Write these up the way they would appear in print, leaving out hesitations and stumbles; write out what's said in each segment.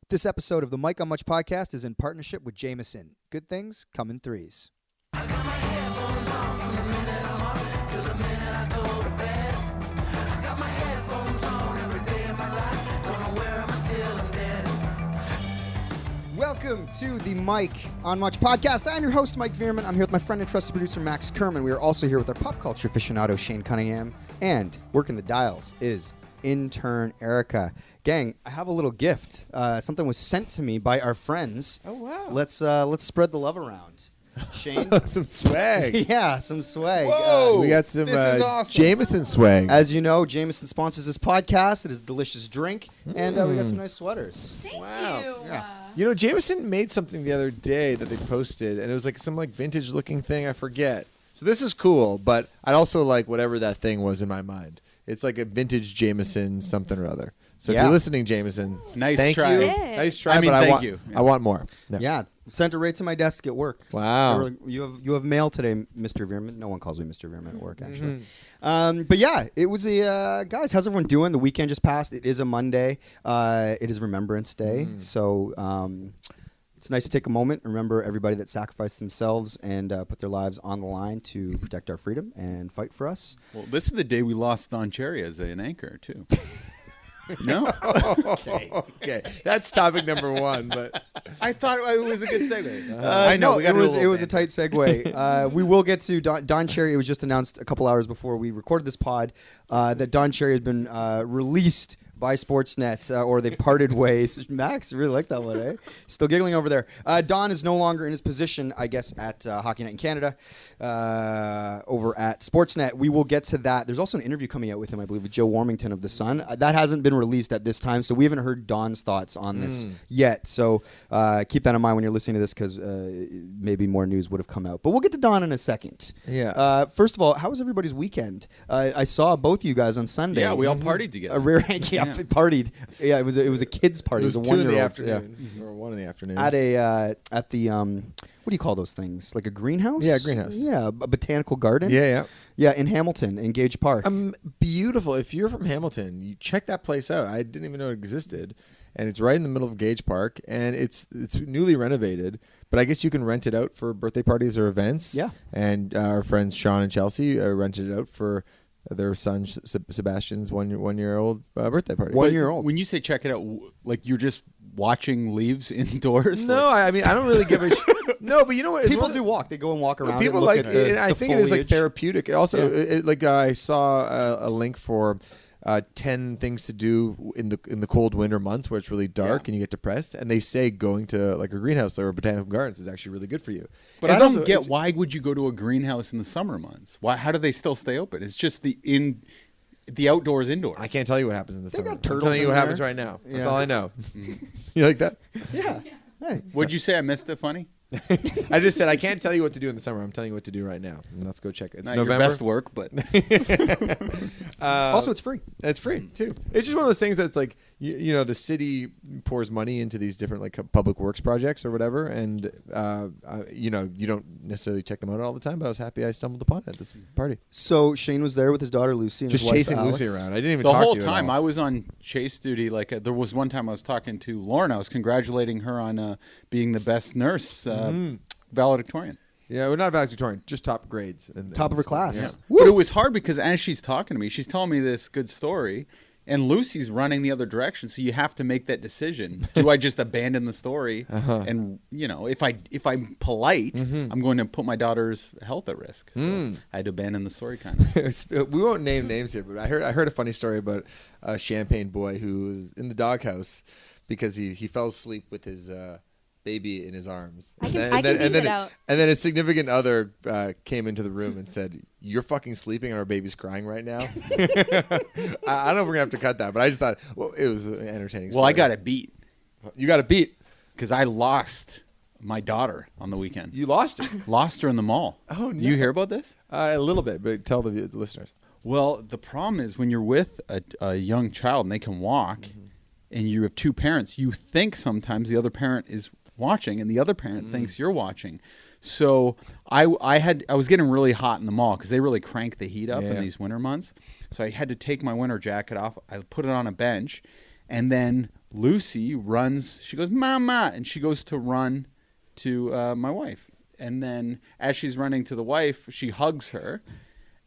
This episode of the Mike on Much podcast is in partnership with Jameson. Good things come in threes. Welcome to the Mike on Much podcast. I'm your host, Mike Veerman. I'm here with my friend and trusted producer, Max Kerman. We are also here with our pop culture aficionado, Shane Cunningham. And working the dials is intern Erica. Gang, I have a little gift. Something was sent to me by our friends. Oh, wow. Let's spread the love around. Shane? Some swag. Yeah, some swag. Whoa. We got some this is awesome. Jameson swag. As you know, Jameson sponsors this podcast. It is a delicious drink. And we got some nice sweaters. Thank you. Yeah. You know, Jameson made something the other day that they posted, and it was like some like vintage looking thing. I forget. So this is cool, but I'd also like whatever that thing was in my mind. It's like a vintage Jameson something or other. So if you're listening, Jameson, Nice thank try. you. Sick. Nice try. I mean, but thank want, you. I want more. No. Yeah, sent it right to my desk at work. Wow. You have mail today, Mr. Veerman. No one calls me Mr. Veerman at work, actually. But yeah, it was a guys. How's everyone doing? The weekend just passed. It is a Monday. It is Remembrance Day, so it's nice to take a moment and remember everybody that sacrificed themselves and put their lives on the line to protect our freedom and fight for us. Well, this is the day we lost Don Cherry as an anchor, too. No? Okay, that's topic number one. But I thought it was a good segue. I know we got it was a tight segue. We will get to Don Cherry. It was just announced a couple hours before we recorded this pod that Don Cherry has been released by Sportsnet, or they parted ways. Max, you really like that one, eh? Still giggling over there. Don is no longer in his position, I guess, at Hockey Night in Canada, over at Sportsnet. We will get to that. There's also an interview coming out with him, I believe, with Joe Warmington of The Sun. That hasn't been released at this time, so we haven't heard Don's thoughts on this yet. So keep that in mind when you're listening to this, because maybe more news would have come out. But we'll get to Don in a second. yeah. First of all, how was everybody's weekend? I saw both of you guys on Sunday. Yeah, we all partied together. A rear end, partied. Yeah, it was a kids party. It was a 2 in the 1-year-old. afternoon, or 1 in the afternoon. At the what do you call those things? Like a greenhouse? Yeah, greenhouse. Yeah, a botanical garden. Yeah. In Hamilton, in Gage Park. Beautiful. If you're from Hamilton, you check that place out. I didn't even know it existed, and it's right in the middle of Gage Park, and it's newly renovated. But I guess you can rent it out for birthday parties or events. Yeah. And our friends Sean and Chelsea rented it out for their son Sebastian's one-year-old birthday party. 1 year old. When you say check it out, like you're just watching leaves indoors? No, I mean I don't really give a no, but you know what? It's People one do walk. They go and walk around. People and look like, at the, and I the think it is like foliage. therapeutic. Also, like I saw a link for 10 things to do in the cold winter months where it's really dark and you get depressed, and they say going to like a greenhouse or botanical gardens is actually really good for you. But I don't get why would you go to a greenhouse in the summer months? Why? How do they still stay open? It's just the outdoors, indoors. I can't tell you what happens in the They summer. got turtles I'm telling you in what happens there. right now. That's Yeah. all I know. You like that? Yeah. Hey. What'd you say? I missed it. Funny. I just said I can't tell you what to do in the summer. I'm telling you what to do right now. And let's go check it. It's Not November. your best work, but Also, it's free. It's free too. It's just one of those things that's like you know the city pours money into these different like public works projects or whatever, and you know you don't necessarily check them out all the time. But I was happy I stumbled upon it at this party. So Shane was there with his daughter Lucy and Just his wife, chasing Alex. Lucy around. I didn't even the talk whole to you at time all. I was on chase duty. Like there was one time I was talking to Lauren. I was congratulating her on being the best nurse valedictorian. Yeah, we're not valedictorian, just top grades. Top of her class. Yeah. But it was hard because as she's talking to me, she's telling me this good story, and Lucy's running the other direction. So you have to make that decision: do I just abandon the story? And you know, if I'm polite, I'm going to put my daughter's health at risk. So I had to abandon the story, kind of. We won't name names here, but I heard a funny story about a Champagne boy who was in the doghouse because he fell asleep with his baby in his arms. I can beat it out. And then his significant other came into the room and said, "You're fucking sleeping and our baby's crying right now." I don't know if we're gonna have to cut that, but I just thought, well, it was an entertaining story. Well, I got it beat You got it beat. because I lost my daughter on the weekend. You lost her. Lost her in the mall. Oh, no. Do you hear about this? A little bit, but tell the listeners. Well, the problem is when you're with a young child and they can walk, and you have two parents, you think sometimes the other parent is watching and the other parent thinks you're watching. So I was getting really hot in the mall because they really crank the heat up in these winter months. So I had to take my winter jacket off. I put it on a bench, and then Lucy runs. She goes, "Mama," and she goes to run to my wife. And then as she's running to the wife, she hugs her.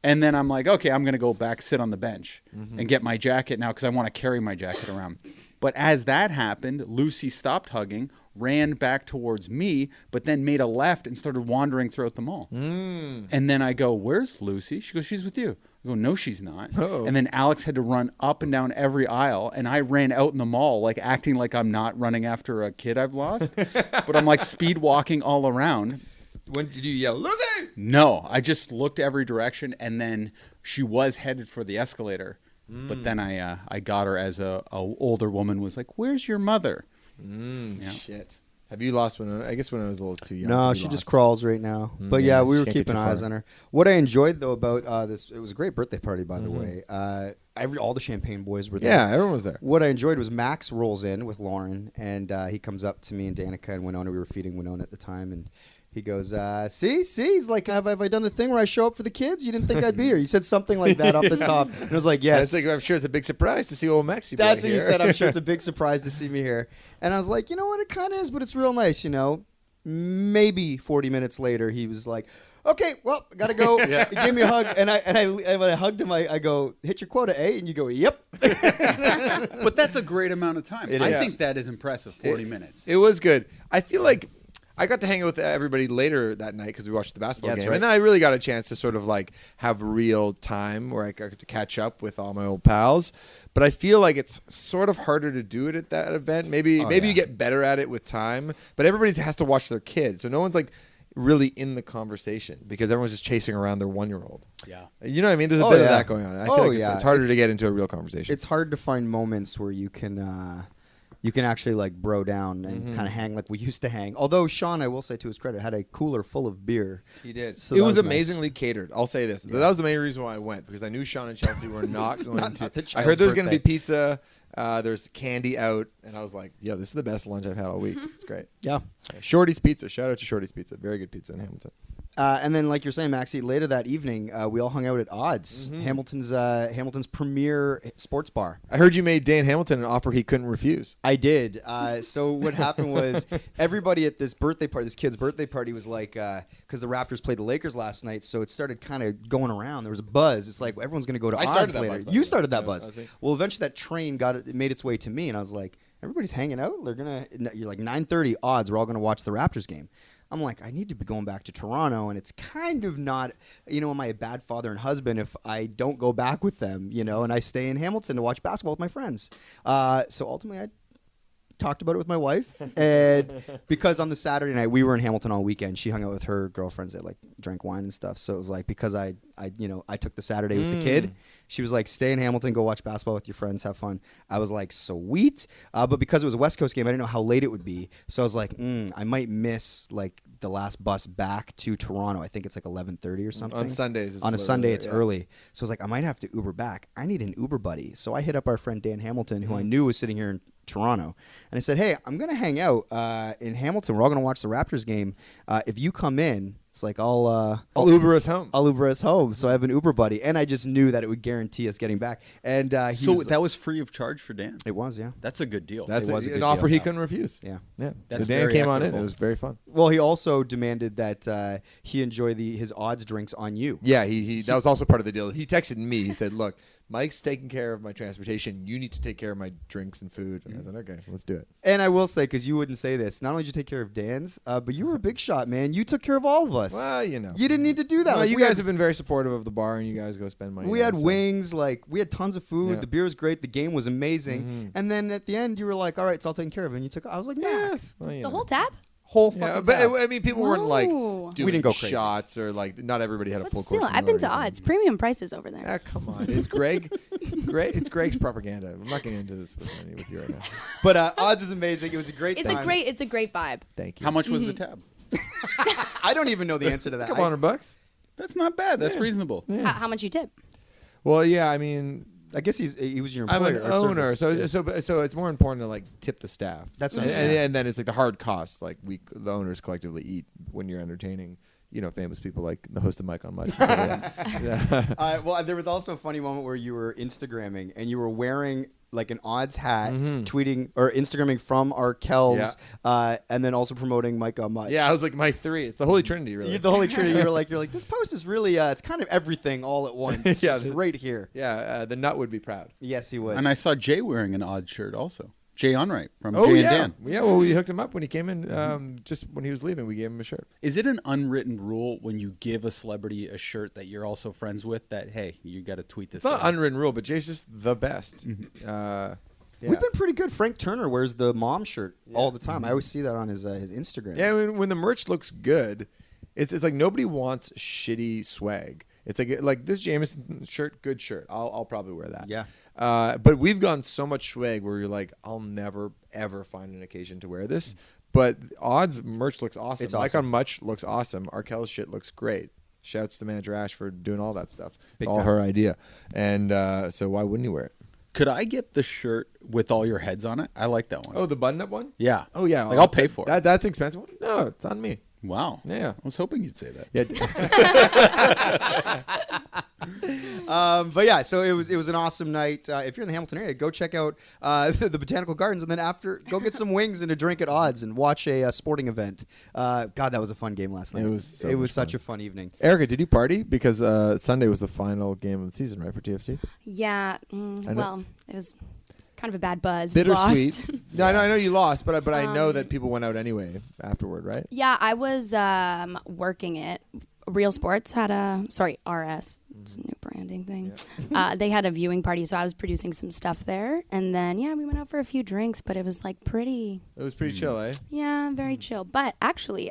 And then I'm like, okay, I'm going to go back, sit on the bench and get my jacket now because I want to carry my jacket around. But as that happened, Lucy stopped hugging, ran back towards me, but then made a left and started wandering throughout the mall. And then I go, "Where's Lucy?" She goes, "She's with you." I go, "No, she's not." Oh. And then Alex had to run up and down every aisle, and I ran out in the mall, like acting like I'm not running after a kid I've lost, but I'm like speed walking all around. When did you yell, "Lucy"? No, I just looked every direction, and then she was headed for the escalator. But then I got her as a older woman was like, "Where's your mother?" Yeah. Shit. Have you lost Winona? I guess when I was a little too young. No, to be she just lost. crawls right now. But yeah, yeah, we were she can't get keeping too eyes far. on her. What I enjoyed though about this, it was a great birthday party, by the way. All the Champagne boys were there. Yeah, everyone was there. What I enjoyed was Max rolls in with Lauren, and he comes up to me and Danica and Winona. We were feeding Winona at the time, and he goes, see, he's like, have I done the thing where I show up for the kids? You didn't think I'd be here. You said something like that off the top. And I was like, yes. I'm sure it's a big surprise to see old Maxie. That's what you said. I'm sure it's a big surprise to see me here. And I was like, you know what? It kind of is, but it's real nice, you know. Maybe 40 minutes later, he was like, okay, well, I got to go. He gave me a hug. And when I hugged him, I go, hit your quota, eh? And you go, yep. But that's a great amount of time. It I is. think that is impressive, 40 minutes. It was good. I feel like I got to hang out with everybody later that night because we watched the basketball Yeah, that's game. right. And then I really got a chance to sort of like have real time where I got to catch up with all my old pals. But I feel like it's sort of harder to do it at that event. Maybe you get better at it with time. But everybody has to watch their kids. So no one's like really in the conversation because everyone's just chasing around their 1-year-old. Yeah. You know what I mean? There's a Oh, bit of yeah. that going on. I Oh, feel like yeah. it's harder to It's- get into a real conversation. It's hard to find moments where you can actually like bro down and kind of hang like we used to hang. Although Sean, I will say to his credit, had a cooler full of beer. He did. So It that was nice. amazingly catered. I'll say this. That was the main reason why I went because I knew Sean and Chelsea were not going Not to. the I child's heard there was going to be birthday. pizza. There's candy out, and I was like, "Yo, this is the best lunch I've had all week. It's great." Yeah. Shorty's Pizza. Shout out to Shorty's Pizza. Very good pizza in Hamilton. And then, like you're saying, Maxie, later that evening, we all hung out at Odds, Hamilton's premier sports bar. I heard you made Dan Hamilton an offer he couldn't refuse. I did. So what happened was everybody at this kid's birthday party was like, because the Raptors played the Lakers last night, so it started kind of going around. There was a buzz. It's like everyone's going to go to I started Odds that later. buzz, by the You way. started that Yeah, buzz. that was me. Well, eventually that train made its way to me, and I was like, everybody's hanging out. You're like 9:30 Odds. We're all going to watch the Raptors game. I'm like, I need to be going back to Toronto, and it's kind of not, am I a bad father and husband if I don't go back with them, and I stay in Hamilton to watch basketball with my friends. So ultimately, I talked about it with my wife, and because on the Saturday night we were in Hamilton all weekend, she hung out with her girlfriends that like drank wine and stuff. So it was like because I took the Saturday with the kid. She was like, stay in Hamilton, go watch basketball with your friends, have fun. I was like, sweet. But because it was a West Coast game, I didn't know how late it would be. So I was like, I might miss like the last bus back to Toronto. I think it's like 11:30 or something. On Sundays. it's On a little Sunday, earlier, it's yeah. early. So I was like, I might have to Uber back. I need an Uber buddy. So I hit up our friend Dan Hamilton, who I knew was sitting here in Toronto. And I said, hey, I'm going to hang out in Hamilton. We're all going to watch the Raptors game. If you come in, it's like I'll Uber us home. I'll Uber us home. So I have an Uber buddy. And I just knew that it would guarantee us getting back. And That was free of charge for Dan. it was, yeah. That's a good deal. That's It was a an good offer deal. he couldn't refuse. Yeah. Yeah. That's so Dan very came on in. equitable. It was very fun. Well, he also demanded that he enjoy his odds drinks on you. Yeah, he that was also part of the deal. He texted me. He said, "Look, Mike's taking care of my transportation. You need to take care of my drinks and food." And I said, "Okay, let's do it." And I will say, because you wouldn't say this, not only did you take care of Dan's, but you were a big shot, man. You took care of all of us. Well, you know. You didn't need to do that. No, Like, you we guys had- have been very supportive of the bar, and you guys go spend money. We there, had so. wings, like we had tons of food. Yeah. The beer was great. The game was amazing. And then at the end, you were like, "All right, it's all taken care of." And you took. I was like, "Nah, Yes. Well, you The know. whole tab? whole fucking." Yeah, but tab." I mean, people weren't like Whoa. doing We didn't go crazy. shots or like not everybody had a But full still, course. I've been meal to or anything. odds. Premium prices over there. Ah, come on, it's Greg. It's Greg's propaganda. I'm not getting into this with you right now. But odds is amazing. It was a great It's time. a great vibe. Thank you. How much was the tab? I don't even know the answer to that. Couple $100. That's not bad. That's reasonable. How much you tip? Well, yeah, I mean, I guess he was your I'm employer. an or owner, servant. so it's more important to like tip the staff. That's and, what- and, yeah. and then it's like the hard costs, like the owners collectively eat when you're entertaining famous people like the host of Mike on Much. and stuff like that. Yeah. Well, there was also a funny moment where you were Instagramming and you were wearing like an odds hat, tweeting or Instagramming from Arkell's, and then also promoting Mike on Much. Yeah, I was like my three. It's the Holy Trinity, really. The Holy Trinity. You're like, this post is really, it's kind of everything all at once. Yeah, Just right here. Yeah, the nut would be proud. Yes, he would. And I saw Jay wearing an odd shirt also. Jay Onright from Oh Jay yeah, and Dan. yeah. Well, we hooked him up when he came in. Just when he was leaving, we gave him a shirt. Is it an unwritten rule when you give a celebrity a shirt that you're also friends with that, hey, you got to tweet this It's not out? an unwritten rule, but Jay's just the best. We've been pretty good. Frank Turner wears the mom shirt all the time. I always see that on his Instagram. Yeah, when the merch looks good, it's like nobody wants shitty swag. It's like this Jameson shirt, good shirt. I'll probably wear that. Yeah. But we've gone so much swag where you're like, I'll never ever find an occasion to wear this. But Odds merch looks awesome. It's Mike awesome. on Much looks awesome. Arkell's shit looks great. Shouts to Manager Ash for doing all that stuff. Big It's all time. her idea. And so why wouldn't you wear it? Could I get the shirt with all your heads on it? I like that one. Oh, the button-up one? Yeah. Oh, yeah. Like, I'll pay for it. That's expensive. No, it's on me. Wow. Yeah. I was hoping you'd say that. Yeah. But yeah, so it was an awesome night. If you're in the Hamilton area, go check out the Botanical Gardens, and then after, go get some wings and a drink at Odds and watch a sporting event. God, that was a fun game last night. It was so it was much such fun. a fun evening. Erica, did you party? Because Sunday was the final game of the season, right, for TFC? Yeah. know. Well, it was kind of a bad buzz. We Bittersweet. lost. No, I know you lost, but I know that people went out anyway afterward, right? Yeah, I was working it. Real Sports had RS. It's a new branding thing. They had a viewing party, so I was producing some stuff there. And then, we went out for a few drinks, but it was like pretty, It was pretty chill, eh? very chill. But actually,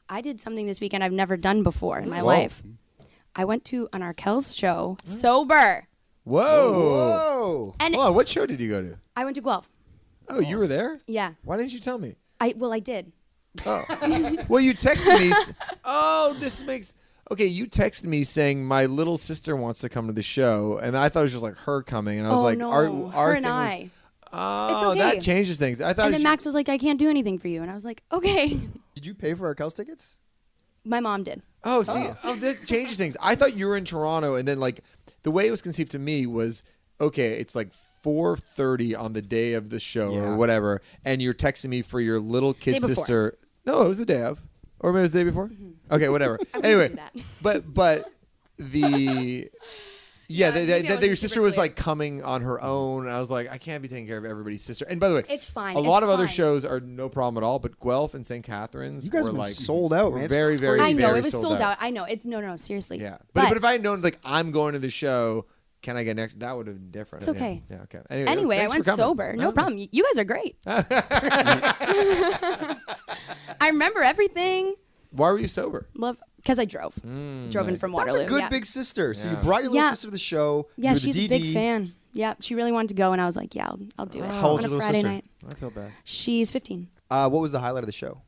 I did something this weekend I've never done before in my Whoa. life. I went to an Arkell's show sober. Whoa. And Hold on, what show did you go to? I went to Guelph. Oh, you were there? Yeah. Why didn't you tell me? I did. Oh. Well, you texted me. This makes... Okay, you texted me saying my little sister wants to come to the show, and I thought it was just like her coming, and I was like, no. our Her thing and was, I. oh, It's okay. that changes things. I thought And then Max was like, I can't do anything for you. And I was like, okay. Did you pay for our Kells tickets? My mom did. Oh, see, that changes things. I thought you were in Toronto, and then like the way it was conceived to me was, okay, it's like 4:30 on the day of the show or whatever, and you're texting me for your little kid Day before. sister. No, it was the day of, or maybe it was the day before. Okay, whatever. I wouldn't Anyway, do that. but the. Yeah, maybe I that wasn't your sister super was clear. like coming on her own. And I was like, I can't be taking care of everybody's sister. And by the way, It's fine. A lot It's of other fine. shows are no problem at all, but Guelph and St. Catharines You guys were have been like sold out, were man. It's very, very, I know. very It was sold out. I know. It's no, seriously. Yeah, but if I had known like I'm going to the show, can I get next? That would have been different. It's okay. Yeah. Okay. Anyway, I thanks for went coming. sober. No Oh, problem. You guys are great. I remember everything. Why were you sober? Because I drove. Drove in from Waterloo. That's a good yeah. big sister. So you Yeah. brought your little Yeah. sister to the show. Yeah, You're she's the a big DD. fan. Yeah, she really wanted to go, and I was like, yeah, I'll do it. How old's on your a little Friday sister? night. I feel bad. She's 15. What was the highlight of the show?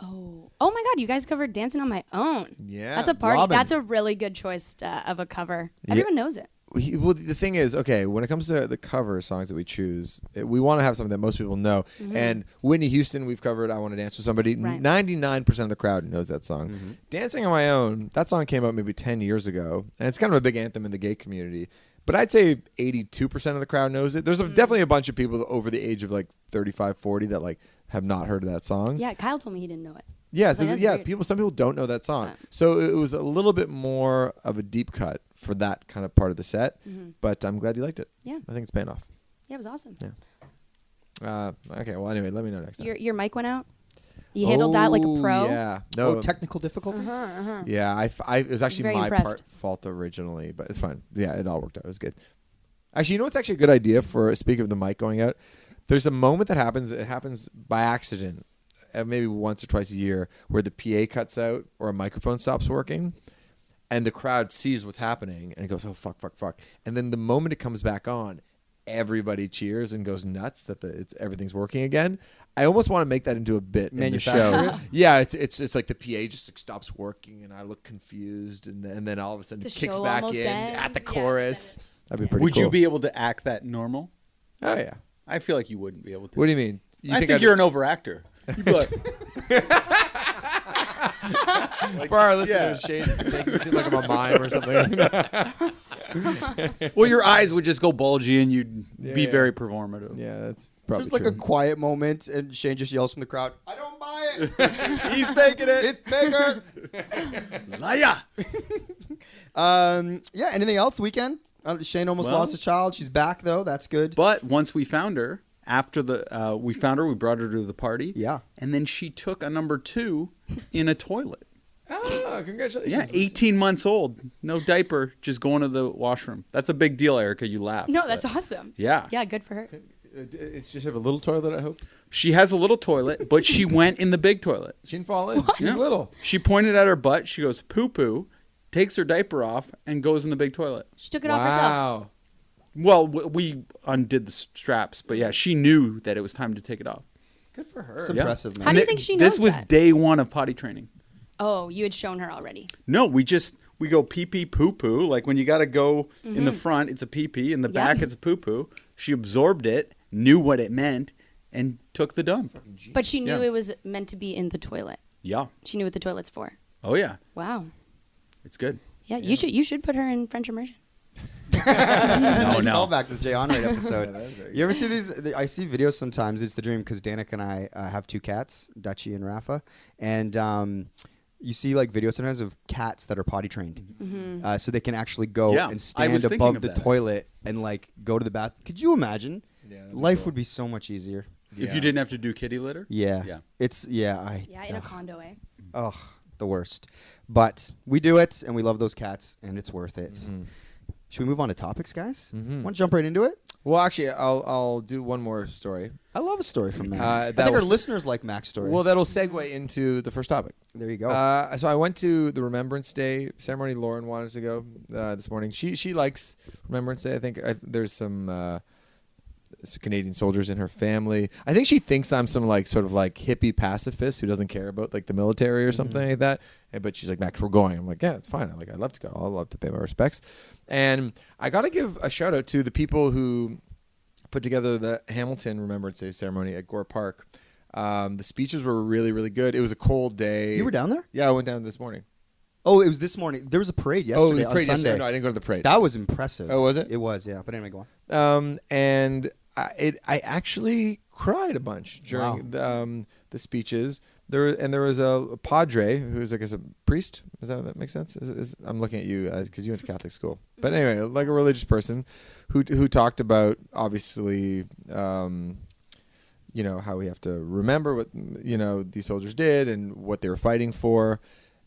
Oh my God! You guys covered "Dancing on My Own." Yeah, That's a party. Robin. That's a really good choice of a cover. Yeah. Everyone knows it. Well, the thing is, okay, when it comes to the cover songs that we choose, we want to have something that most people know. And Whitney Houston, we've covered I Want to Dance with Somebody. Right. 99% of the crowd knows that song. Dancing on My Own, that song came out maybe 10 years ago, and it's kind of a big anthem in the gay community. But I'd say 82% of the crowd knows it. There's definitely a bunch of people over the age of like 35, 40 that like have not heard of that song. Yeah, Kyle told me he didn't know it. Yeah, Like, so that's yeah, weird. some people don't know that song. Yeah. So it was a little bit more of a deep cut for that kind of part of the set. But I'm glad you liked it. Yeah. I think it's paying off. Yeah, it was awesome. Yeah. Okay, well anyway, let me know next time. Your mic went out. You handled that like a pro. Yeah. No. Oh, technical difficulties? Yeah, it was actually Very my impressed. fault originally, but it's fine. Yeah, it all worked out. It was good. Actually, you know what's actually a good idea for speaking of the mic going out? There's a moment that happens. It happens by accident, maybe once or twice a year, where the PA cuts out or a microphone stops working, and the crowd sees what's happening and it goes, "Oh fuck, fuck, fuck!" And then the moment it comes back on, everybody cheers and goes nuts that everything's working again. I almost want to make that into a bit in the Manufacture show. it? Yeah, it's like the PA just like stops working and I look confused and then all of a sudden The it kicks show back almost in ends. at the Yeah, chorus. then That'd be pretty Would cool. you be able to act that normal? Oh yeah. I feel like you wouldn't be able to. What do you mean? I think you're an overactor. You'd be like, For our listeners, Shane is making me seem like I'm a mime or something. Well, your eyes would just go bulgy and you'd be yeah. very performative. Yeah, that's probably There's like true. a quiet moment, and Shane just yells from the crowd, "I don't buy it. He's faking it. It's bigger." Liar. Yeah. Anything else? Weekend? Shane almost Well- lost a child. She's back though. That's good. But once we found her, after we found her, we brought her to the party. Yeah. And then she took a number 2 in a toilet. Oh, congratulations. Yeah, 18 months old, no diaper, just going to the washroom. That's a big deal, Erica. You laugh. No, that's awesome. Yeah. Yeah, good for her. It's just have a little toilet, I hope. She has a little toilet, but she went in the big toilet. She didn't fall in. She's Yeah. little. She pointed at her butt. She goes, poo poo, takes her diaper off, and goes in the big toilet. She took it off herself. Wow. Well, we undid the straps, but yeah, she knew that it was time to take it off. Good for her. It's impressive, man. How do you think she knows This was that? day 1 of potty training. Oh, you had shown her already. No, we go pee pee poo poo. Like when you got to go in the front, it's a pee pee. In the Yeah. back, it's a poo poo. She absorbed it, knew what it meant, and took the dump. But she knew Yeah. it was meant to be in the toilet. Yeah. She knew what the toilet's for. Oh yeah, Wow. it's good. Yeah, you should put her in French immersion. Nice no. callback to the Jay Onraid episode. that was very You ever see these? I see videos sometimes. It's the dream because Danik and I have 2 cats, Dutchie and Rafa, and you see like videos sometimes of cats that are potty trained, so they can actually go Yeah, and I was stand thinking above of the that. toilet and like go to the bath. Could you imagine? Yeah, that'd be Life cool. would be so much easier. If you didn't have to do kitty litter. Yeah. Yeah. It's Yeah, in a ugh. condo, eh? Oh, the worst. But we do it, and we love those cats, and it's worth it. Mm-hmm. Should we move on to topics, guys? Want to jump right into it? Well, actually, I'll do one more story. I love a story from Max. I that think our was- listeners like Max stories. Well, that'll segue into the first topic. there you go. So I went to the Remembrance Day ceremony. Lauren wanted to go this morning. She likes Remembrance Day. I think there's some Canadian soldiers in her family. I think she thinks I'm some like sort of like hippie pacifist who doesn't care about like the military or something like that. But she's like, Max, we're going. I'm like, yeah, it's fine. I'd love to go. I'd love to pay my respects. And I got to give a shout out to the people who put together the Hamilton Remembrance Day ceremony at Gore Park. The speeches were really, really good. It was a cold day. You were down there? Yeah, I went down this morning. Oh, it was this morning. There was a parade yesterday on parade Sunday. yesterday. No, I didn't go to the parade. That was impressive. Oh, was it? It was, yeah. But anyway, go on. And I actually cried a bunch during the speeches. There was a padre who's, I guess, a priest. That makes sense? I'm looking at you because you went to Catholic school. But anyway, like a religious person who talked about, obviously, how we have to remember what, these soldiers did and what they were fighting for.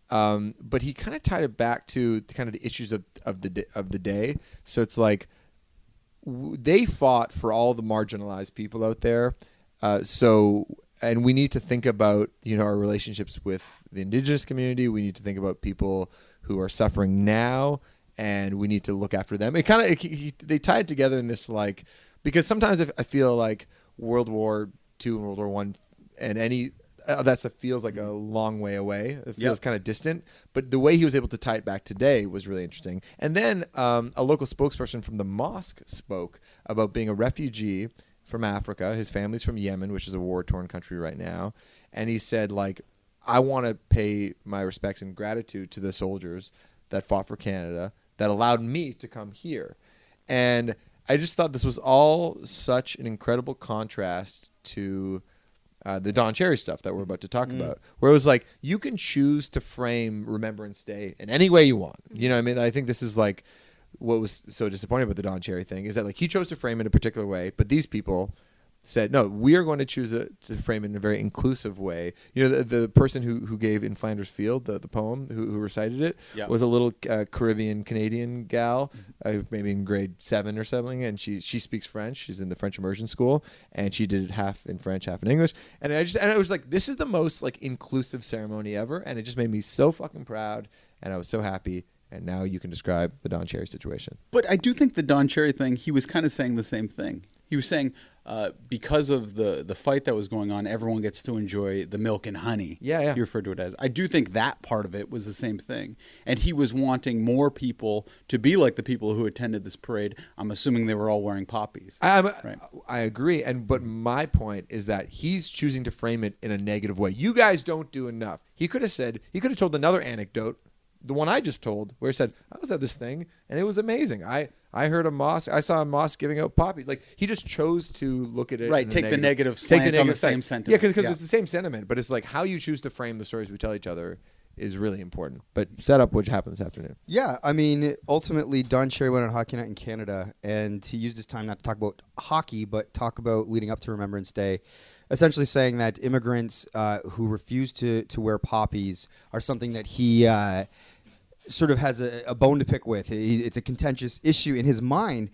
But he kind of tied it back to kind of the issues of the day. So it's like they fought for all the marginalized people out there. And we need to think about, our relationships with the indigenous community. We need to think about people who are suffering now, and we need to look after them. It kind of they tie it together in this because sometimes I feel like World War II and World War I and any that stuff feels like a long way away. It feels kind of distant. But the way he was able to tie it back today was really interesting. And then a local spokesperson from the mosque spoke about being a refugee from Africa. His family's from Yemen, which is a war-torn country right now. And he said, I want to pay my respects and gratitude to the soldiers that fought for Canada that allowed me to come here. And I just thought this was all such an incredible contrast to the Don Cherry stuff that we're about to talk about, where it was like, you can choose to frame Remembrance Day in any way you want. You know what I mean? I think this is what was so disappointing about the Don Cherry thing is that he chose to frame it a particular way, but these people said, no, we are going to choose to frame it in a very inclusive way. The person who gave In Flanders Field, the poem, who recited it, was a little Caribbean Canadian gal, maybe in grade 7 or something, and she speaks French. She's in the French immersion school, and she did it half in French, half in English. And it was like, this is the most inclusive ceremony ever, and it just made me so fucking proud, and I was so happy. And now you can describe the Don Cherry situation. But I do think the Don Cherry thing, he was kind of saying the same thing. He was saying, because of the fight that was going on, everyone gets to enjoy the milk and honey. Yeah. He referred to it as. I do think that part of it was the same thing. And he was wanting more people to be like the people who attended this parade. I'm assuming they were all wearing poppies. I agree. But my point is that he's choosing to frame it in a negative way. You guys don't do enough. He could have told another anecdote, the one I just told, where he said, I was at this thing and it was amazing. I heard I saw a mosque giving out poppies. Like, he just chose to look at it. Right, take the negative slant on the same sentiment. Yeah, because it's the same sentiment, but it's like how you choose to frame the stories we tell each other is really important. But set up what happened this afternoon. Yeah, I mean, ultimately, Don Cherry went on Hockey Night in Canada, and he used his time not to talk about hockey, but talk about leading up to Remembrance Day, essentially saying that immigrants who refuse to wear poppies are something that he sort of has a bone to pick with. It's a contentious issue in his mind.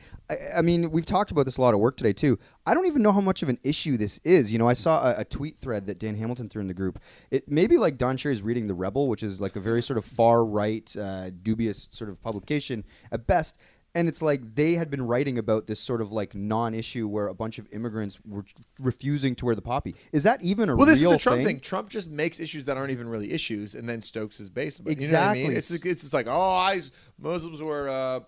I mean, we've talked about this a lot at work today, too. I don't even know how much of an issue this is. You know, I saw a tweet thread that Dan Hamilton threw in the group. It may be like Don Cherry's reading The Rebel, which is like a very sort of far-right, dubious sort of publication at best. And it's like they had been writing about this sort of like non-issue where a bunch of immigrants were refusing to wear the poppy. Is that even a real thing? Well, this is the Trump thing. Trump just makes issues that aren't even really issues and then stokes his base. Exactly. You know what I mean? It's just like, Muslims were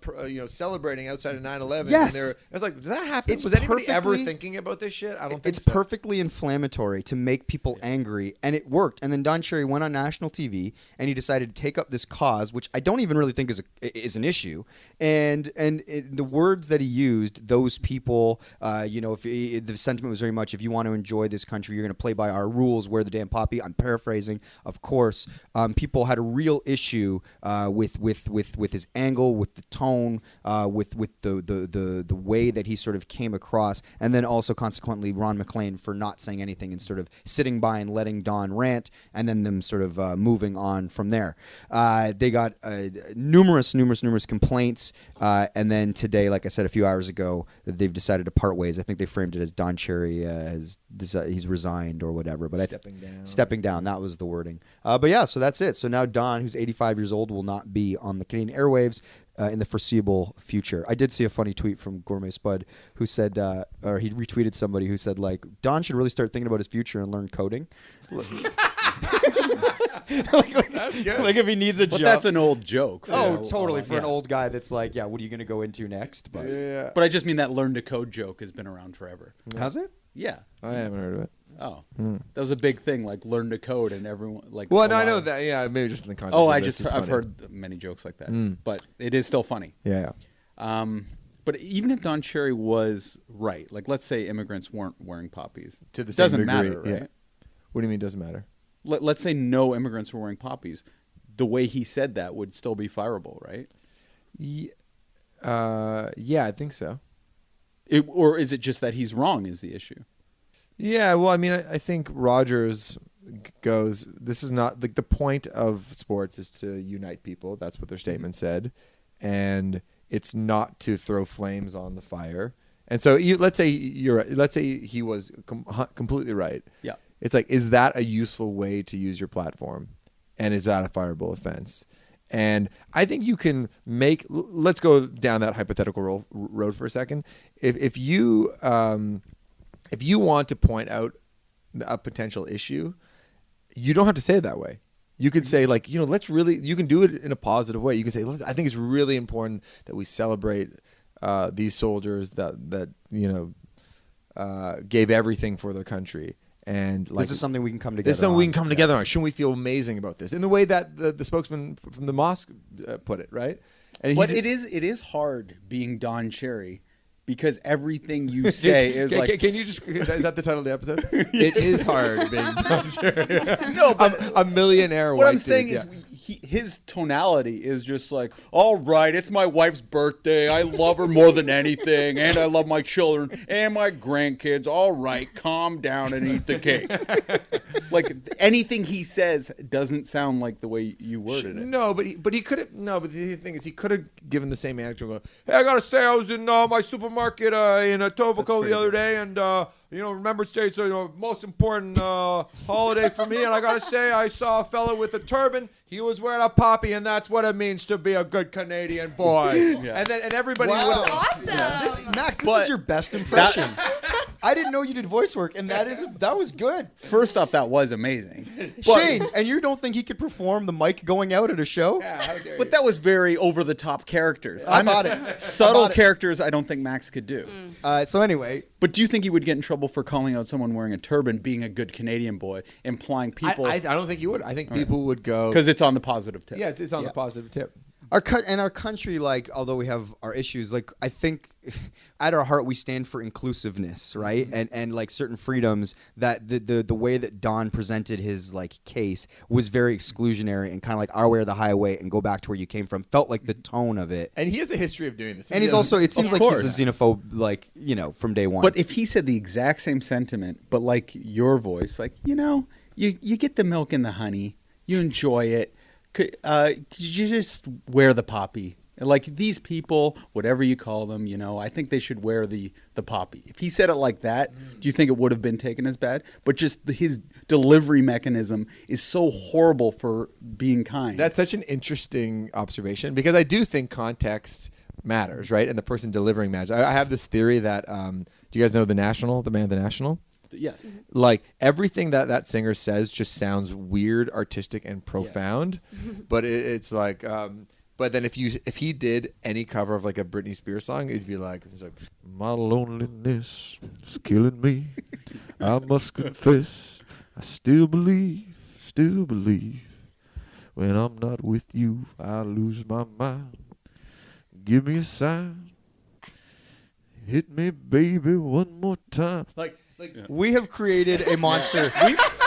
celebrating outside of 9/11. Yes. And it's like, did that happen? It's Was anybody ever thinking about this shit? I don't think it's so. perfectly inflammatory to make people angry, and it worked. And then Don Cherry went on national TV, and he decided to take up this cause, which I don't even really think is an issue. And the words that he used, those people, if the sentiment was very much, if you want to enjoy this country, you're going to play by our rules, wear the damn poppy. I'm paraphrasing, of course. People had a real issue with his angle, with the tone, with the way that he sort of came across, and then also consequently Ron McLean for not saying anything and sort of sitting by and letting Don rant, and then them sort of moving on from there. They got numerous complaints, and then today, like I said a few hours ago, they've decided to part ways. I think they framed it as Don Cherry he's resigned or whatever. But stepping down, that was the wording. But yeah, so that's it. So now Don, who's 85 years old, will not be on the Canadian airwaves in the foreseeable future. I did see a funny tweet from Gourmet Spud who said, or he retweeted somebody who said, like, Don should really start thinking about his future and learn coding. That's good. Like if he needs a job. But that's an old joke. Totally. For an old guy that's like, yeah, what are you going to go into next? But But I just mean that learn to code joke has been around forever. Has it? Yeah. I haven't heard of it. Oh, that was a big thing, like learn to code, and everyone like. Well, no, I know that. Yeah, maybe just in the context. Oh, I've heard many jokes like that, but it is still funny. Yeah. But even if Don Cherry was right, like let's say immigrants weren't wearing poppies, To the same doesn't degree, matter, right? yeah. What do you mean doesn't matter? Let's say no immigrants were wearing poppies. The way he said that would still be fireable, right? Yeah, I think so. Or is it just that he's wrong is the issue? Yeah, well, I mean, I think Rogers goes, this is not, like, the point of sports is to unite people. That's what their statement said. And it's not to throw flames on the fire. And so let's say he was completely right. Yeah. It's like, is that a useful way to use your platform? And is that a fireable offense? And I think you can let's go down that hypothetical road for a second. If you want to point out a potential issue, you don't have to say it that way. You could say, like, you can do it in a positive way. You can say, look, I think it's really important that we celebrate these soldiers that gave everything for their country. And like, this is something we can come together. This is something we can come together on. Shouldn't we feel amazing about this? In the way that the spokesman from the mosque put it, right? And but it is hard being Don Cherry because everything you say is like. Can you just? Is that the title of the episode? It is hard being Don Cherry. No, but a millionaire. What I'm saying is, his tonality is just like, all right, it's my wife's birthday. I love her more than anything, and I love my children and my grandkids. All right, calm down and eat the cake. Like anything he says doesn't sound like the way you worded it. No, but he could have. No, but the thing is, he could have given the same anecdote. Hey, I gotta say, I was in my supermarket in Etobicoke the other day, and Remembrance Day is the most important holiday for me, and I gotta say, I saw a fella with a turban. He was wearing a poppy, and that's what it means to be a good Canadian boy. Yeah. And everybody would. Awesome. Max, this is your best impression. I didn't know you did voice work, and that was good. First off, that was amazing. But, Shane, and you don't think he could perform the mic going out at a show? Yeah, how dare you. but that was very over the top characters. I bought it. Subtle I bought it. characters, I don't think Max could do. So anyway, But do you think he would get in trouble for calling out someone wearing a turban, being a good Canadian boy, implying people I don't think you would. I think people would go because it's on the positive tip? yeah, it's on the positive tip. our country, like, although we have our issues, like, I think at our heart we stand for inclusiveness, right? And like certain freedoms. That the way that Don presented his like case was very exclusionary and kind of like our way or the highway and go back to where you came from. Felt like the tone of it. And he has a history of doing this. And he's also, it seems like course. he's a xenophobe, like, from day one. But if he said the exact same sentiment, but like your voice, like, you get the milk and the honey, you enjoy it. Could you just wear the poppy? Like these people, whatever you call them, I think they should wear the poppy. If he said it like that, do you think it would have been taken as bad? But just his delivery mechanism is so horrible for being kind. That's such an interesting observation because I do think context matters, right? And the person delivering matters. I have this theory that do you guys know the band The National? Yes. Like everything that singer says just sounds weird, artistic, and profound. But it's like, but then if he did any cover of like a Britney Spears song, it'd be like, my loneliness is killing me. I must confess, I still believe. When I'm not with you, I lose my mind. Give me a sign. Hit me, baby, one more time. we have created a monster.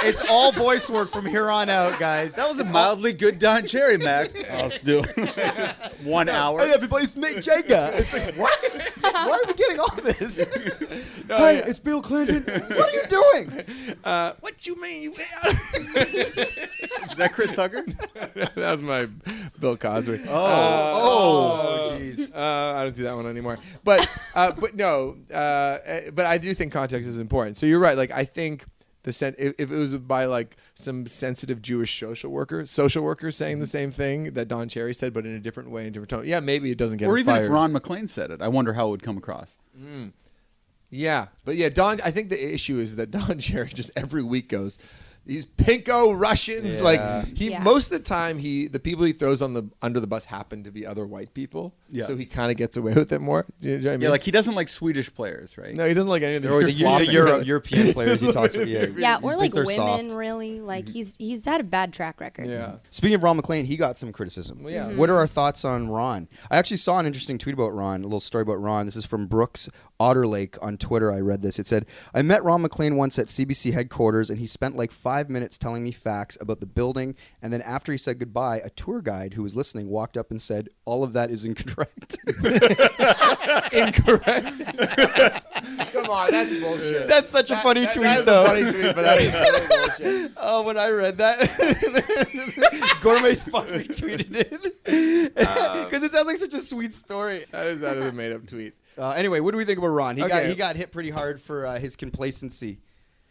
It's all voice work from here on out, guys. That was a mildly good Don Cherry, Max. I'll do 1 hour. Hey, everybody's Mick Jagger. It's like, what? Why are we getting all this? Hey, it's Bill Clinton. What are you doing? What you mean? Is that Chris Tucker? That was my Bill Cosby. Oh, jeez. I don't do that one anymore. But no. But I do think context is important. So you're right. Like I think if it was by like some sensitive Jewish social worker saying the same thing that Don Cherry said, but in a different way, in a different tone. Yeah, maybe it doesn't get. Or him even fired. if Ron McClain said it, I wonder how it would come across. Yeah, but yeah, I think the issue is that Don Cherry just every week goes, these pinko Russians. Yeah. Like most of the time, the people he throws under the bus happen to be other white people. Yeah. So he kind of gets away with it more. You know what I mean? Yeah, like he doesn't like Swedish players, right? No, he doesn't like any of the. The European players he talks about. Yeah, or You like think they're women, soft. really. Like he's had a bad track record. Yeah. Speaking of Ron McClain, he got some criticism. Well, yeah. What are our thoughts on Ron? I actually saw an interesting tweet about Ron, a little story about Ron. This is from Brooks Otterlake on Twitter. I read this. It said, I met Ron McClain once at CBC headquarters, and he spent like 5 minutes telling me facts about the building. And then after he said goodbye, a tour guide who was listening walked up and said, all of that is incorrect. Incorrect. Come on, that's bullshit. That's such a funny tweet, that is though. a funny tweet, but that is totally bullshit. Oh, when I read that, Gourmet Spot retweeted it because it sounds like such a sweet story. That is a made up tweet. Anyway, what do we think about Ron? He Okay. got hit pretty hard for his complacency.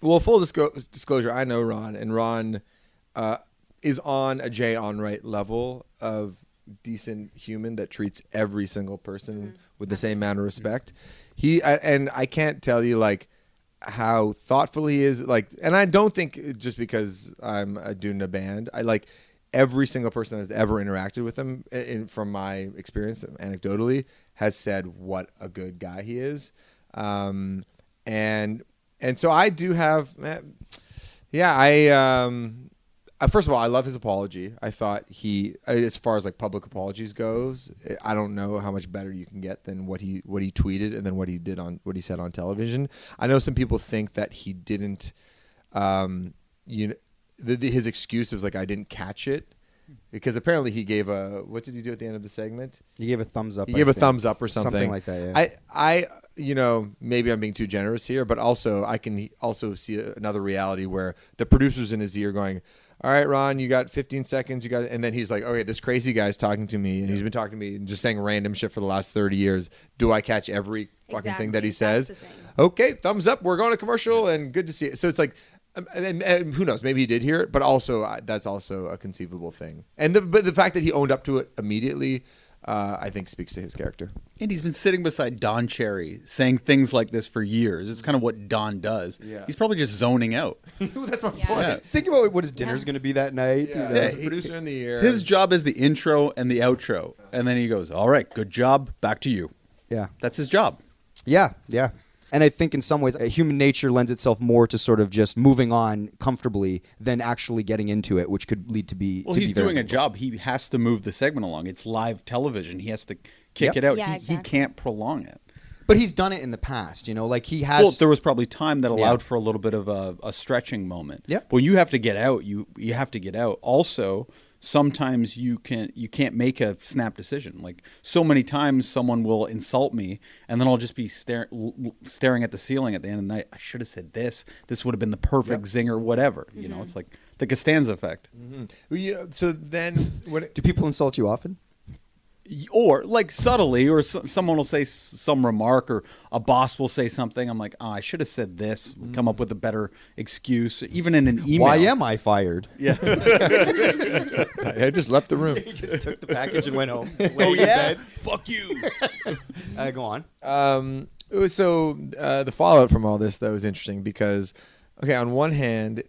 Well, full disclosure, I know Ron, and Ron is on a Jay Onright level of decent human that treats every single person with the same amount of respect. And I can't tell you like how thoughtful he is. Like, and I don't think just because I'm a dude in a band, I like every single person that's ever interacted with him, from my experience, anecdotally, has said what a good guy he is. And so I do have, first of all, I love his apology. I thought as far as like public apologies goes, I don't know how much better you can get than what he tweeted and then what he said on television. I know some people think that he didn't, his excuse was like, I didn't catch it. Because apparently he gave what did he do at the end of the segment? He gave a thumbs up. He gave a thumbs up or something. Something like that, yeah. I maybe I'm being too generous here, but also I can also see another reality where the producer's in his ear going, all right, Ron, you got 15 seconds. And then he's like, okay, this crazy guy's talking to me, and he's been talking to me and just saying random shit for the last 30 years. Do I catch every fucking thing that he says? That's the thing. Okay, thumbs up. We're going to commercial, and good to see it. So it's like, and who knows? Maybe he did hear it, but also that's also a conceivable thing. And but the fact that he owned up to it immediately, I think speaks to his character. And he's been sitting beside Don Cherry saying things like this for years. It's kind of what Don does. Yeah. He's probably just zoning out. That's my point. Yeah. Think about what his dinner's going to be that night. Yeah, You know? he's a producer in the year. His job is the intro and the outro. And then he goes, all right, good job. Back to you. Yeah. That's his job. Yeah, yeah. And I think in some ways, human nature lends itself more to sort of just moving on comfortably than actually getting into it, which could lead to be. Well, to he's be very doing a uncomfortable. job. He has to move the segment along. It's live television. He has to kick Yep. it out. Yeah, He exactly. can't prolong it. But he's done it in the past, like he has. Well, there was probably time that allowed Yeah. for a little bit of a stretching moment. Yep. But when you have to get out, you have to get out. Also, sometimes you can't make a snap decision. Like so many times, someone will insult me, and then I'll just be staring at the ceiling at the end of the night. I should have said this. This would have been the perfect zinger. Whatever. You know, it's like the Costanza effect. Well, yeah, so then when Do people insult you often? Or like subtly, or someone will say some remark, or a boss will say something. I'm like, oh, I should have said this. Come up with a better excuse, even in an email. Why am I fired? Yeah. I just left the room. He just took the package and went home. Oh yeah. Fuck you. Go on. So the fallout from all this though is interesting because, okay, on one hand,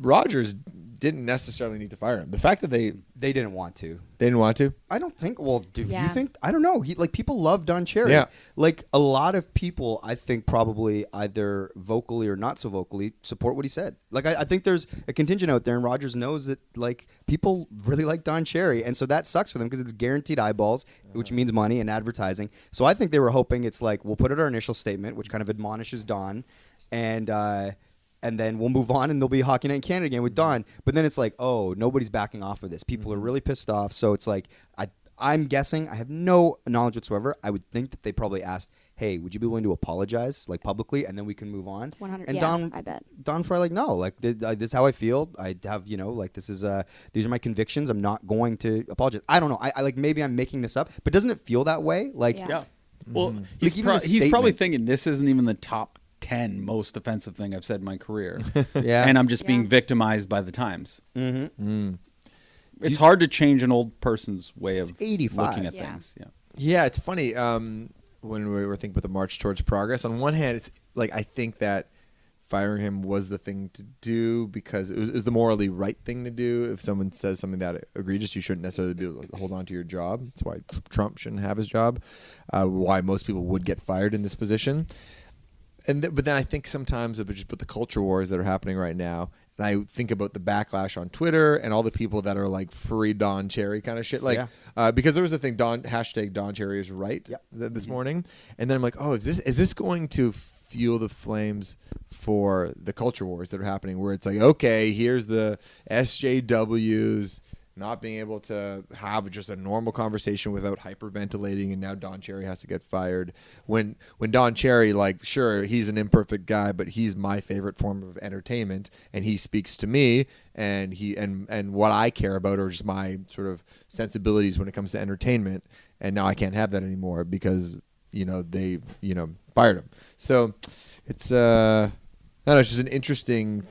Rogers didn't necessarily need to fire him. The fact that they They didn't want to. didn't want to. I don't think. Well, do you Yeah. think? I don't know. People love Don Cherry. Yeah. Like a lot of people, I think probably either vocally or not so vocally support what he said. Like I think there's a contingent out there, and Rogers knows that like people really like Don Cherry, and so that sucks for them because it's guaranteed eyeballs, which means money and advertising. So I think they were hoping it's like we'll put out our initial statement, which kind of admonishes Don, and then we'll move on and there'll be Hockey Night in Canada again with Don. But then it's like, oh, nobody's backing off of this. People are really pissed off. So it's like, I'm guessing, I have no knowledge whatsoever. I would think that they probably asked, hey, would you be willing to apologize like publicly and then we can move on? 100. And Yeah, I bet. Don probably like, no, like this is how I feel. I have, like this is, these are my convictions. I'm not going to apologize. I don't know. I like, maybe I'm making this up, but doesn't it feel that way? Like, Yeah. Yeah. Well, Like, he's, even the he's probably statement- thinking this isn't even the top 10 most offensive thing I've said in my career. Yeah. And I'm just being Yeah. victimized by the times. Mm-hmm. It's hard to change an old person's way of 85. looking at Yeah. things. Yeah. Yeah, it's funny. When we were thinking about the march towards progress, on one hand, it's like I think that firing him was the thing to do because it was the morally right thing to do. If someone says something that egregious, you shouldn't necessarily be able to hold on to your job. That's why Trump shouldn't have his job. Why most people would get fired in this position. But then I think sometimes about just the culture wars that are happening right now, and I think about the backlash on Twitter and all the people that are like free Don Cherry kind of shit. Like, because there was a thing, hashtag Don Cherry is right this morning, and then I'm like, oh, is this going to fuel the flames for the culture wars that are happening? Where it's like, okay, here's the SJWs not being able to have just a normal conversation without hyperventilating, and now Don Cherry has to get fired. When Don Cherry, like, sure, he's an imperfect guy, but he's my favorite form of entertainment, and he speaks to me, and what I care about are just my sort of sensibilities when it comes to entertainment, and now I can't have that anymore because they fired him. So it's I don't know, it's just an interesting.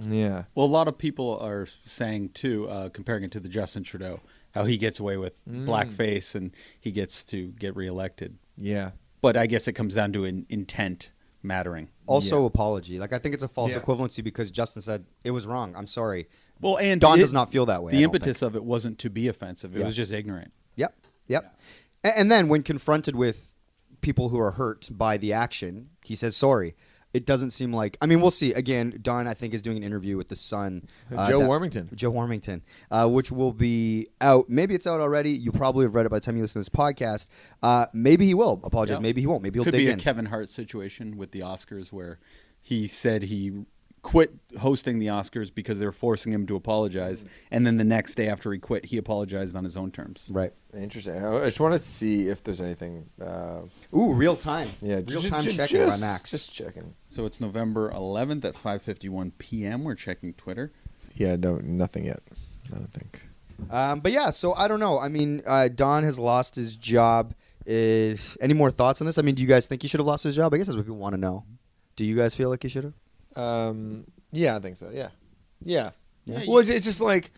Yeah. Well, a lot of people are saying, too, comparing it to the Justin Trudeau, how he gets away with blackface and he gets to get reelected. Yeah. But I guess it comes down to an intent mattering. Also, apology. Like, I think it's a false Yeah. equivalency because Justin said, it was wrong. I'm sorry. Well, and Don does not feel that way. The I don't impetus of it wasn't to be offensive. It Yeah. was just ignorant. Yep. And then when confronted with people who are hurt by the action, he says sorry. It doesn't seem like. I mean, we'll see. Again, Don, I think, is doing an interview with the Sun. Joe Warmington. Joe Warmington, which will be out. Maybe it's out already. You probably have read it by the time you listen to this podcast. Maybe he will apologize. Yeah. Maybe he won't. Maybe he'll Could dig be a in. Kevin Hart situation with the Oscars where he said he quit hosting the Oscars because they were forcing him to apologize. And then the next day after he quit, he apologized on his own terms. Right. Interesting. I just want to see if there's anything. Ooh, real time. Yeah, real time checking by Max. Just checking. So it's November 11th at 5:51 p.m. We're checking Twitter. Yeah, no, nothing yet. I don't think. But yeah, so I don't know. I mean, Don has lost his job. Any more thoughts on this? I mean, do you guys think he should have lost his job? I guess that's what people want to know. Do you guys feel like he should have? Yeah, I think so. Yeah. Yeah, Well, it's just like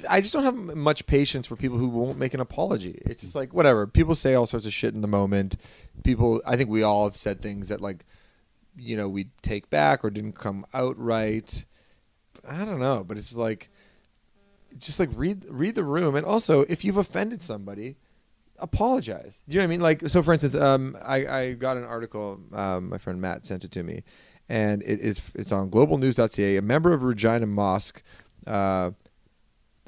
I just don't have much patience for people who won't make an apology. It's just like whatever. People say all sorts of shit in the moment. I think we all have said things that like, we take back or didn't come out right. I don't know, but it's just like read the room, and also if you've offended somebody, apologize. Do you know what I mean? Like, so for instance, I got an article. My friend Matt sent it to me, and it's on globalnews.ca. A member of Regina Mosque, the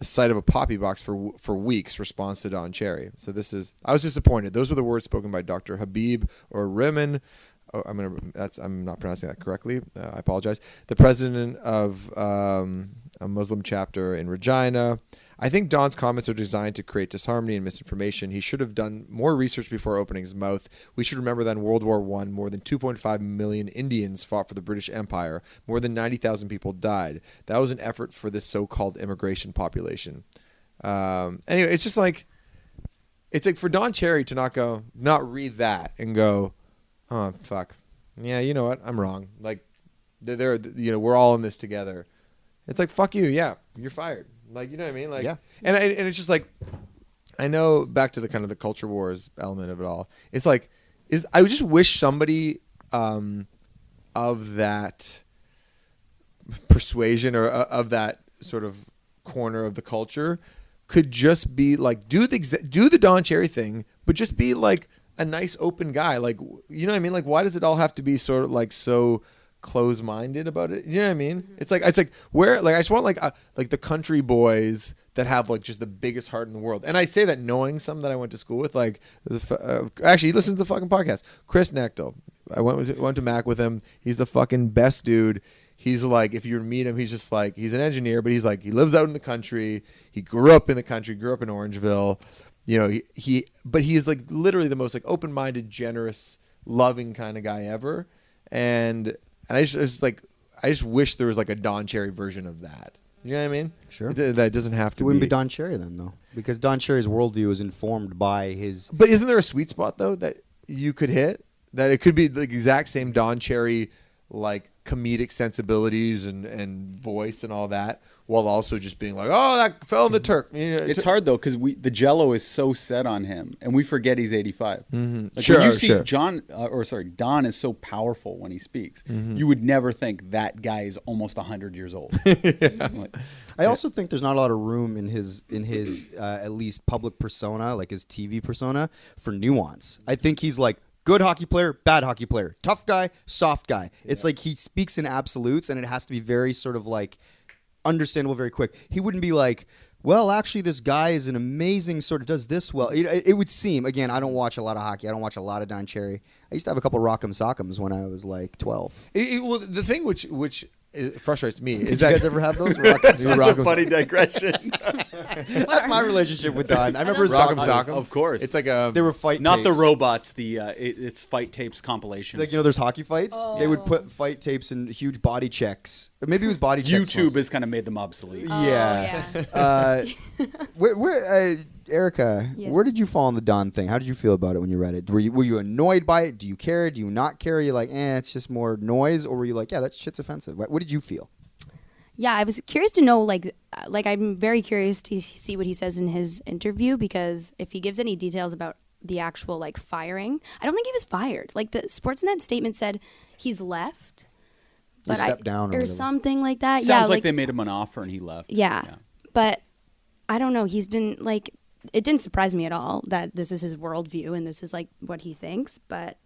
site of a poppy box for weeks, responds to Don Cherry. So I was disappointed. Those were the words spoken by Dr. Habib or Riman. Oh, I'm not pronouncing that correctly. I apologize. The president of a Muslim chapter in Regina. I think Don's comments are designed to create disharmony and misinformation. He should have done more research before opening his mouth. We should remember that in World War I, more than 2.5 million Indians fought for the British Empire. More than 90,000 people died. That was an effort for this so-called immigration population. Anyway, it's like for Don Cherry to not read that and go, oh, fuck. Yeah, you know what? I'm wrong. Like, we're all in this together. It's like, fuck you. Yeah, you're fired. Like, you know what I mean? Like, yeah. And it's just like, I know back to the kind of the culture wars element of it all. It's like, I just wish somebody of that persuasion or of that sort of corner of the culture could just be like, do the Don Cherry thing, but just be like a nice open guy. Like, you know what I mean? Like, why does it all have to be sort of like so close-minded about it? You know what I mean? It's like where, like, I just want like the country boys that have like just the biggest heart in the world. And I say that knowing some that I went to school with. Like, actually, he listens to the fucking podcast. Chris Nechtel. I went to Mac with him. He's the fucking best dude. He's like, if you were to meet him, he's just like, he's an engineer, but he's like, he lives out in the country. He grew up in the country, grew up in Orangeville. You know, but he is like literally the most like open-minded, generous, loving kind of guy ever. And I just wish there was like a Don Cherry version of that. You know what I mean? Sure. That doesn't have to It wouldn't be Don Cherry then, though, because Don Cherry's worldview is informed by his. But isn't there a sweet spot though that you could hit? That it could be the exact same Don Cherry, like comedic sensibilities and voice and all that, while also just being like, oh, that fell in the Turk. You know, it's hard though because the Jello is so set on him, and we forget he's 85. Mm-hmm. Like, sure, when you see sure. Don is so powerful when he speaks. Mm-hmm. You would never think that guy is almost 100 years old. Like, I also think there's not a lot of room in his at least public persona, like his TV persona, for nuance. I think he's like good hockey player, bad hockey player, tough guy, soft guy. It's like he speaks in absolutes, and it has to be very sort of like understandable very quick. He wouldn't be like, well, actually, this guy is an amazing sort of does this well. It would seem, again, I don't watch a lot of hockey. I don't watch a lot of Don Cherry. I used to have a couple Rock'em Sock'ems when I was like 12. Well, the thing which frustrates me is Did that you guys ever have those Rock'em that's a funny digression. That's my relationship with Don. I remember his Rock'em Rock'em Sock'em. Of course. It's like They were fight Not tapes. the robots. It's fight tapes compilations. Like, there's hockey fights. Oh. They would put fight tapes in huge body checks. Maybe it was body checks. YouTube has kind of made them obsolete. Yeah. yeah. Where Erica, Yes. where did you fall on the Don thing? How did you feel about it when you read it? Were you annoyed by it? Do you care? Do you not care? Are you like, it's just more noise? Or were you like, yeah, that shit's offensive? What did you feel? Yeah, I was curious to know, like I'm very curious to see what he says in his interview, because if he gives any details about the actual like firing, I don't think he was fired. Like the Sportsnet statement said he's left, He stepped down or whatever. something like that. Sounds yeah, like they made him an offer and he left. Yeah, but I don't know. He's been like, it didn't surprise me at all that this is his worldview and this is like what he thinks, but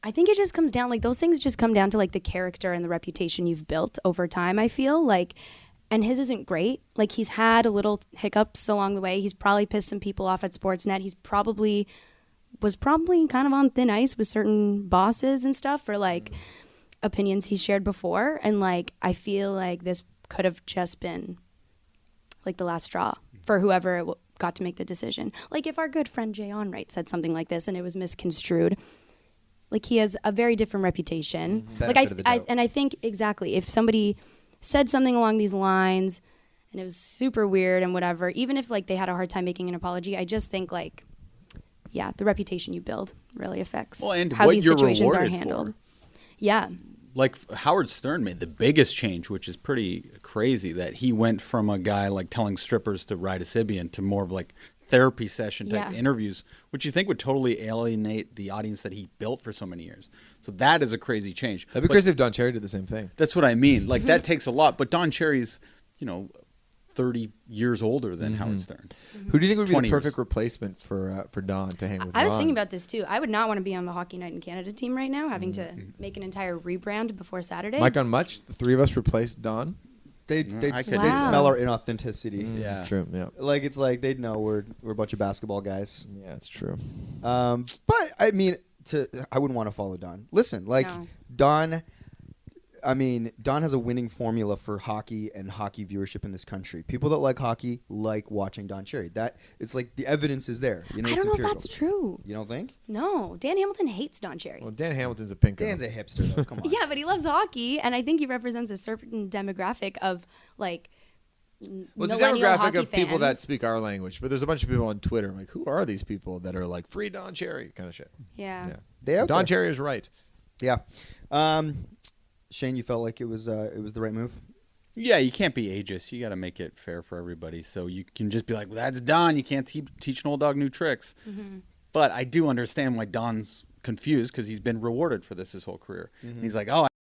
I think it just comes down, like those things just come down to like the character and the reputation you've built over time, I feel like, and his isn't great. Like he's had a little hiccups along the way. He's probably pissed some people off at Sportsnet. Was probably kind of on thin ice with certain bosses and stuff for like opinions he shared before. And like, I feel like this could have just been like the last straw for whoever got to make the decision. Like if our good friend Jay Onright said something like this and it was misconstrued, like he has a very different reputation. Like I think exactly, if somebody said something along these lines and it was super weird and whatever, even if like they had a hard time making an apology, I just think like, yeah, the reputation you build really affects Well, and how what these you're situations are rewarded handled. for. Yeah. like Howard Stern made the biggest change, which is pretty crazy, that he went from a guy like telling strippers to ride a Sybian to more of like therapy session type interviews, which you think would totally alienate the audience that he built for so many years. So that is a crazy change. That'd be crazy if Don Cherry did the same thing. That's what I mean. Like that takes a lot. But Don Cherry's, 30 years older than Howard Stern. Who do you think would be the 20 perfect years. replacement for Don to hang with? I was Ron? thinking about this too. I would not want to be on the Hockey Night in Canada team right now, having to make an entire rebrand before Saturday. Mike on Much. The three of us replaced Don. They'd I could- Wow. smell our inauthenticity. Yeah. True. Yeah. Like it's like they'd know we're a bunch of basketball guys. Yeah, it's true. But I mean, I wouldn't want to follow Don. Listen, like No. Don. I mean, Don has a winning formula for hockey and hockey viewership in this country. People that like hockey like watching Don Cherry. That it's like the evidence is there. I it's don't know if empirical. that's true. You don't think? No, Dan Hamilton hates Don Cherry. Well, Dan Hamilton's a pinko. Dan's a hipster though. Come on. Yeah, but he loves hockey, and I think he represents a certain demographic of like Well, it's a millennial demographic hockey of people that fans. speak our language, but there's a bunch of people on Twitter. I'm like, who are these people that are like free Don Cherry kind of shit? Yeah. Yeah. They out Don there. Cherry is right. Yeah. Shane, you felt like it was the right move. Yeah, you can't be ageist. You got to make it fair for everybody. So you can just be like, well, that's Don. You can't teach an old dog new tricks. But I do understand why Don's confused because he's been rewarded for this his whole career. And he's like, oh,